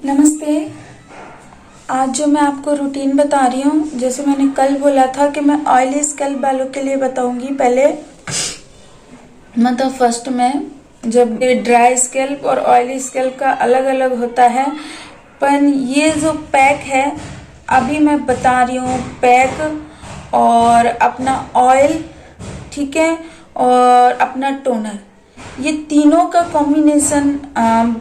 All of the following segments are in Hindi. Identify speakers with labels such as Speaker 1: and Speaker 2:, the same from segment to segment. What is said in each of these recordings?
Speaker 1: नमस्ते। आज जो मैं आपको रूटीन बता रही हूँ, जैसे मैंने कल बोला था कि मैं ऑयली स्कैल्प वालों के लिए बताऊंगी। पहले मतलब फर्स्ट में, जब ड्राई स्कैल्प और ऑयली स्कैल्प का अलग अलग होता है, पर ये जो पैक है अभी मैं बता रही हूँ, पैक और अपना ऑयल, ठीक है, और अपना टोनर, ये तीनों का कॉम्बिनेशन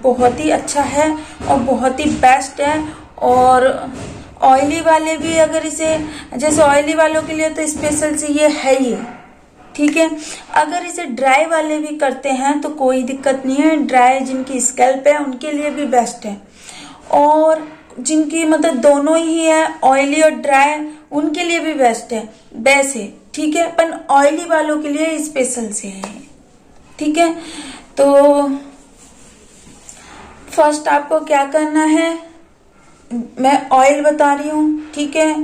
Speaker 1: बहुत ही अच्छा है और बहुत ही बेस्ट है। और ऑयली वाले भी अगर इसे, जैसे ऑयली वालों के लिए तो स्पेशल से ये है ही, ठीक है। अगर इसे ड्राई वाले भी करते हैं तो कोई दिक्कत नहीं है, ड्राई जिनकी स्कैल्प है उनके लिए भी बेस्ट है, और जिनकी मतलब दोनों ही है, ऑयली और ड्राई, उनके लिए भी बेस्ट है, बेस्ट है, ठीक है। पर ऑयली वालों के लिए स्पेशल से है, ठीक है। तो फर्स्ट आपको क्या करना है, मैं ऑयल बता रही हूँ, ठीक है।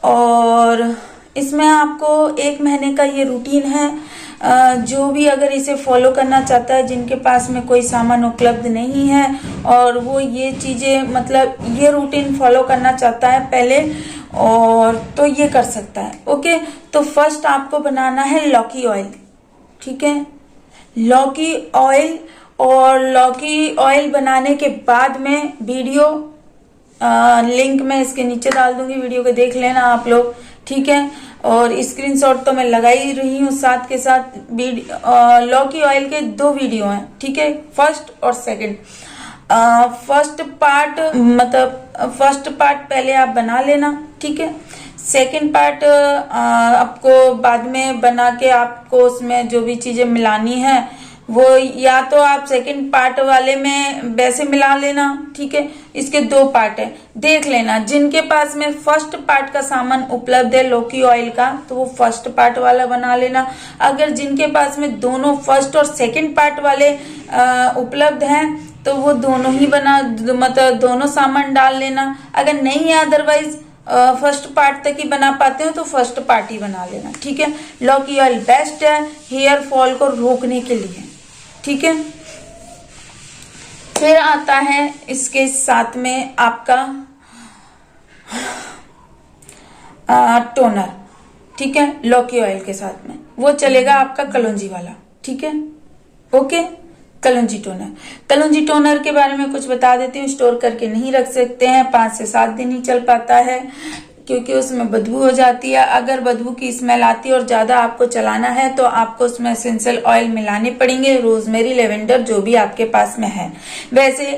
Speaker 1: और इसमें आपको 1 महीने का ये रूटीन है। जो भी अगर इसे फॉलो करना चाहता है, जिनके पास में कोई सामान उपलब्ध नहीं है और वो ये चीजें मतलब ये रूटीन फॉलो करना चाहता है पहले, और तो ये कर सकता है, ओके। तो फर्स्ट आपको बनाना है लौकी ऑयल, ठीक है, लौकी ऑयल। और लौकी ऑयल बनाने के बाद में वीडियो लिंक मैं इसके नीचे डाल दूंगी, वीडियो को देख लेना आप लोग, ठीक है। और स्क्रीनशॉट तो मैं लगा ही रही हूँ साथ के साथ। लौकी ऑयल के 2 वीडियो हैं, ठीक है, फर्स्ट और सेकंड। फर्स्ट पार्ट मतलब फर्स्ट पार्ट पहले आप बना लेना, ठीक है। सेकंड पार्ट आपको बाद में बना के आपको उसमें जो भी चीजें मिलानी है वो या तो आप सेकंड पार्ट वाले में वैसे मिला लेना, ठीक है। इसके 2 पार्ट है, देख लेना। जिनके पास में फर्स्ट पार्ट का सामान उपलब्ध है लौकी ऑयल का, तो वो फर्स्ट पार्ट वाला बना लेना। अगर जिनके पास में दोनों फर्स्ट और सेकंड पार्ट वाले उपलब्ध हैं तो वो दोनों ही बना, मतलब दोनों सामान डाल लेना। अगर नहीं है अदरवाइज फर्स्ट पार्ट तक ही बना पाते हो तो फर्स्ट पार्ट ही बना लेना, ठीक है। लौकी ऑयल बेस्ट है हेयर फॉल को रोकने के लिए, ठीक है। फिर आता है इसके साथ में आपका टोनर, ठीक है, लौकी ऑयल के साथ में वो चलेगा आपका कलौंजी वाला, ठीक है, ओके। कलौंजी टोनर, कलौंजी टोनर के बारे में कुछ बता देती हूँ। स्टोर करके नहीं रख सकते हैं, 5 से 7 दिन ही चल पाता है, क्योंकि उसमें बदबू हो जाती है। अगर बदबू की स्मेल आती है और ज्यादा आपको चलाना है तो आपको उसमें एसेंशियल ऑयल मिलाने पड़ेंगे, रोजमेरी, लेवेंडर, जो भी आपके पास में है। वैसे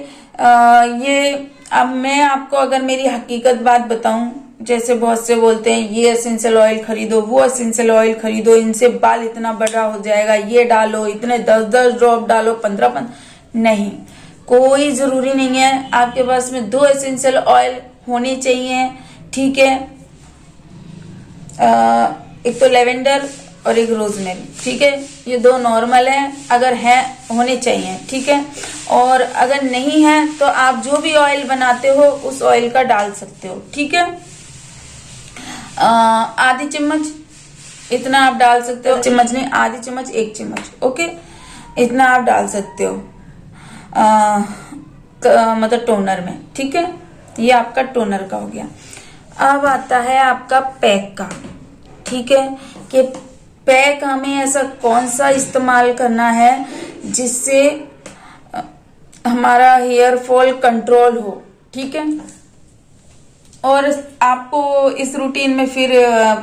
Speaker 1: ये अब मैं आपको अगर मेरी हकीकत बात बताऊं, जैसे बहुत से बोलते हैं ये एसेंशियल ऑयल खरीदो, वो एसेंशियल ऑयल खरीदो, इनसे बाल इतना बड़ा हो जाएगा, ये डालो, इतने 10-10 ड्रॉप डालो, 15, नहीं, कोई जरूरी नहीं है। आपके पास में 2 एसेंशियल ऑयल होने चाहिए, ठीक है। एक तो लेवेंडर और एक रोजमेरी, ठीक है, ये 2 नॉर्मल है, अगर है होने चाहिए, ठीक है। और अगर नहीं है तो आप जो भी ऑयल बनाते हो उस ऑयल का डाल सकते हो, ठीक है। आधी चम्मच इतना आप डाल सकते हो, चम्मच नहीं, आधी चम्मच, 1 चम्मच, ओके, इतना आप डाल सकते हो मतलब टोनर में, ठीक है। ये आपका टोनर का हो गया। अब आता है आपका पैक का, ठीक है, कि पैक हमें ऐसा कौन सा इस्तेमाल करना है जिससे हमारा हेयर फॉल कंट्रोल हो, ठीक है। और आपको इस रूटीन में फिर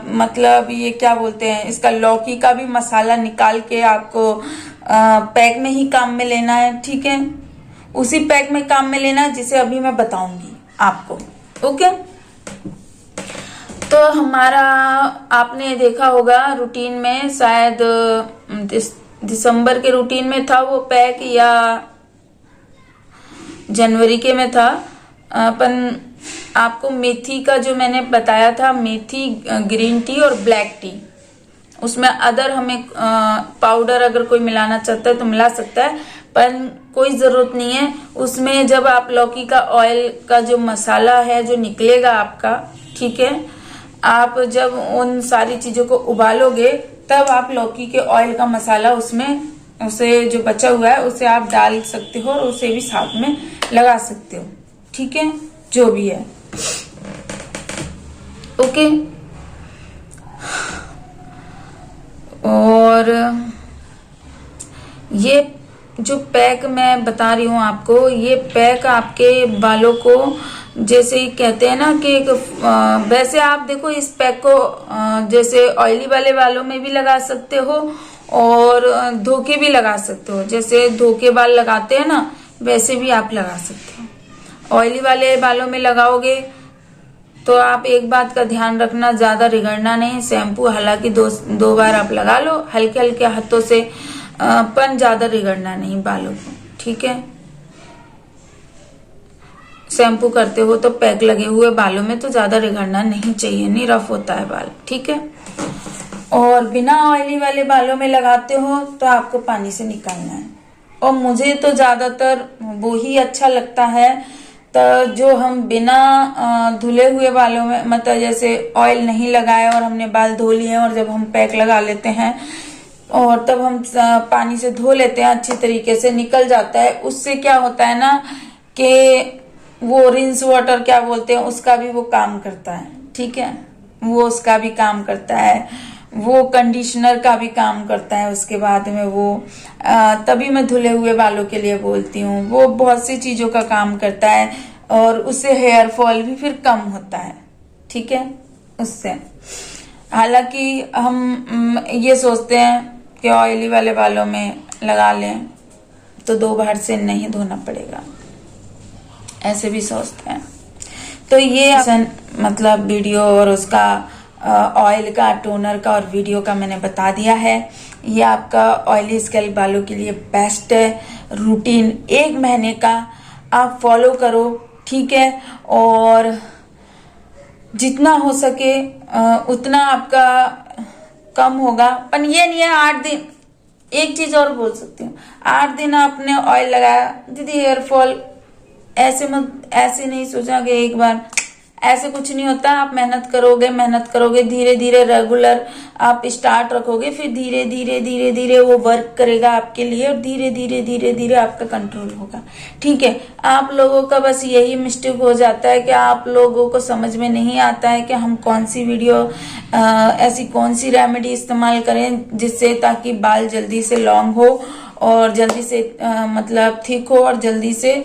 Speaker 1: मतलब ये क्या बोलते हैं, इसका लौकी का भी मसाला निकाल के आपको पैक में ही काम में लेना है, ठीक है। उसी पैक में काम में लेना है जिसे अभी मैं बताऊंगी आपको, ओके। तो हमारा आपने देखा होगा रूटीन में, शायद दिसंबर के रूटीन में था वो पैक या जनवरी के में था। अपन आपको मेथी का जो मैंने बताया था, मेथी, ग्रीन टी और ब्लैक टी, उसमें अदर हमें पाउडर अगर कोई मिलाना चाहता है तो मिला सकता है, पर कोई जरूरत नहीं है। उसमें जब आप लौकी का ऑयल का जो मसाला है जो निकलेगा आपका, ठीक है, आप जब उन सारी चीजों को उबालोगे तब आप लौकी के ऑयल का मसाला उसमें, उसे जो बचा हुआ है उसे आप डाल सकते हो और उसे भी साथ में लगा सकते हो, ठीक है, जो भी है। ओके, और ये जो पैक मैं बता रही हूँ आपको, ये पैक आपके बालों को, जैसे कहते हैं ना कि वैसे आप देखो इस पैक को जैसे ऑयली वाले बालों में भी लगा सकते हो और धोके भी लगा सकते हो। जैसे धोके बाल लगाते हैं ना, वैसे भी आप लगा सकते हो। ऑयली वाले बालों में लगाओगे तो आप एक बात का ध्यान रखना, ज्यादा रगड़ना नहीं। शैम्पू हालांकि दो बार आप लगा लो हल्के हल्के हाथों से, पर ज्यादा रगड़ना नहीं बालों को, ठीक है। शैम्पू करते हो तो पैक लगे हुए बालों में तो ज्यादा रगड़ना नहीं चाहिए, नहीं रफ होता है बाल, ठीक है। और बिना ऑयली वाले बालों में लगाते हो तो आपको पानी से निकालना है। और मुझे तो ज्यादातर वो ही अच्छा लगता है, तो जो हम बिना धुले हुए बालों में, मतलब जैसे ऑयल नहीं लगाए और हमने बाल धो लिए और जब हम पैक लगा लेते हैं और तब हम पानी से धो लेते हैं, अच्छी तरीके से निकल जाता है। उससे क्या होता है ना कि वो रिंस वाटर क्या बोलते हैं, उसका भी वो काम करता है, ठीक है। वो उसका भी काम करता है, वो कंडीशनर का भी काम करता है उसके बाद में वो, तभी मैं धुले हुए बालों के लिए बोलती हूँ। वो बहुत सी चीजों का काम करता है और उससे हेयर फॉल भी फिर कम होता है, ठीक है उससे। हालांकि हम ये सोचते हैं कि ऑयली वाले बालों में लगा लें तो 2 बार से नहीं धोना पड़ेगा, ऐसे भी सोचते हैं। तो ये मतलब वीडियो और उसका ऑयल का, टोनर का और वीडियो का मैंने बता दिया है। ये आपका ऑयली स्कैल्प बालों के लिए बेस्ट है रूटीन, 1 महीने का आप फॉलो करो, ठीक है। और जितना हो सके उतना आपका कम होगा, पर ये नहीं है 8 दिन। एक चीज और बोल सकती हूँ, 8 दिन आपने ऑयल लगाया, दीदी हेयर फॉल ऐसे मत, ऐसे नहीं सोचा कि एक बार, ऐसे कुछ नहीं होता। आप मेहनत करोगे धीरे धीरे रेगुलर आप स्टार्ट रखोगे, फिर धीरे धीरे वो वर्क करेगा आपके लिए और धीरे धीरे आपका कंट्रोल होगा, ठीक है। आप लोगों का बस यही मिस्टेक हो जाता है कि आप लोगों को समझ में नहीं आता है कि हम कौन सी वीडियो ऐसी कौन सी रेमेडी इस्तेमाल करें जिससे ताकि बाल जल्दी से लॉन्ग हो और जल्दी से मतलब थिक हो और जल्दी से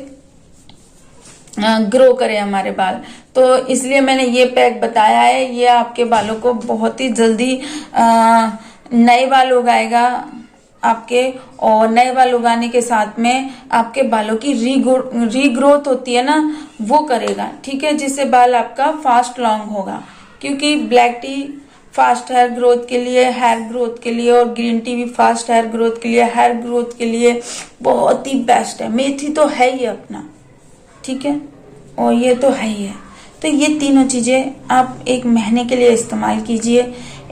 Speaker 1: ग्रो करे हमारे बाल। तो इसलिए मैंने ये पैक बताया है। ये आपके बालों को बहुत ही जल्दी नए बाल उगाएगा आपके, और नए बाल उगाने के साथ में आपके बालों की रीग्रोथ होती है ना, वो करेगा, ठीक है, जिससे बाल आपका फास्ट लॉन्ग होगा। क्योंकि black tea fast hair growth के लिए, हेयर ग्रोथ के लिए, और ग्रीन टी भी फास्ट हेयर ग्रोथ के लिए, हेयर ग्रोथ के लिए बहुत ही बेस्ट है। मेथी तो है ही अपना, ठीक है, और ये तो है ही है। तो ये तीनों चीजें आप 1 महीने के लिए इस्तेमाल कीजिए।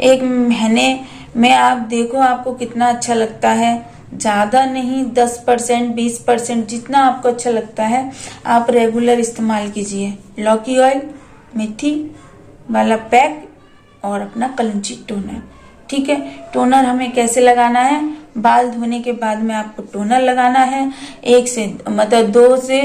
Speaker 1: 1 महीने में आप देखो आपको कितना अच्छा लगता है। ज्यादा नहीं, 10% 20% जितना आपको अच्छा लगता है आप रेगुलर इस्तेमाल कीजिए। लौकी ऑयल, मेथी वाला पैक और अपना कलंची टोनर, ठीक है। टोनर हमें कैसे लगाना है, बाल धोने के बाद में आपको टोनर लगाना है 1 से मतलब 2 से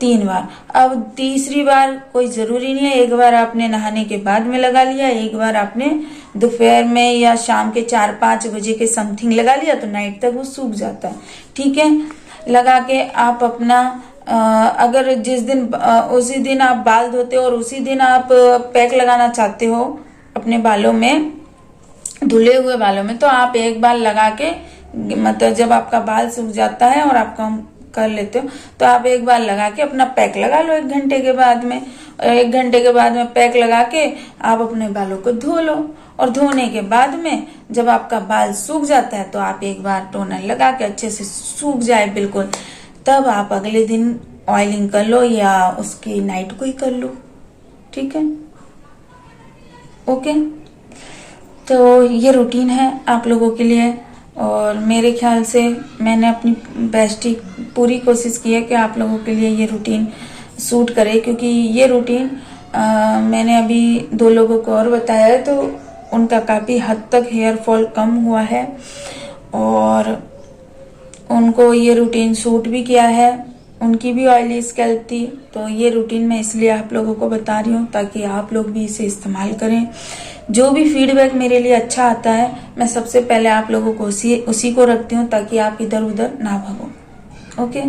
Speaker 1: 3 बार। अब तीसरी बार कोई जरूरी नहीं है, 1 बार आपने नहाने के बाद में लगा लिया, 1 बार आपने दोपहर में या शाम के 4-5 बजे के समथिंग लगा लिया तो नाइट तक वो सूख जाता है, ठीक है। लगा के आप अपना अगर जिस दिन उसी दिन आप बाल धोते हो और उसी दिन आप पैक लगाना चाहते हो अपने बालों में, धुले हुए बालों में, तो आप 1 बार लगा के मतलब जब आपका बाल सूख जाता है और आप काम कर लेते हो तो आप 1 बार लगा के अपना पैक लगा लो 1 घंटे के बाद में। 1 घंटे के बाद में पैक लगा के आप अपने बालों को धो लो, और धोने के बाद में जब आपका बाल सूख जाता है तो आप 1 बार टोनर लगा के अच्छे से सूख जाए बिल्कुल, तब आप अगले दिन ऑयलिंग कर लो या उसकी नाइट को ही कर लो, ठीक है, ओके। तो ये रूटीन है आप लोगों के लिए, और मेरे ख्याल से मैंने अपनी बेस्ट पूरी कोशिश की है कि आप लोगों के लिए ये रूटीन सूट करे। क्योंकि ये रूटीन मैंने अभी 2 लोगों को और बताया है तो उनका काफी हद तक हेयर फॉल कम हुआ है और उनको ये रूटीन सूट भी किया है। उनकी भी ऑयली स्कैल्प थी। तो ये रूटीन मैं इसलिए आप लोगों को बता रही हूँ ताकि आप लोग भी इसे इस्तेमाल करें। जो भी फीडबैक मेरे लिए अच्छा आता है मैं सबसे पहले आप लोगों को उसी को रखती हूँ ताकि आप इधर उधर ना भागो। ओके।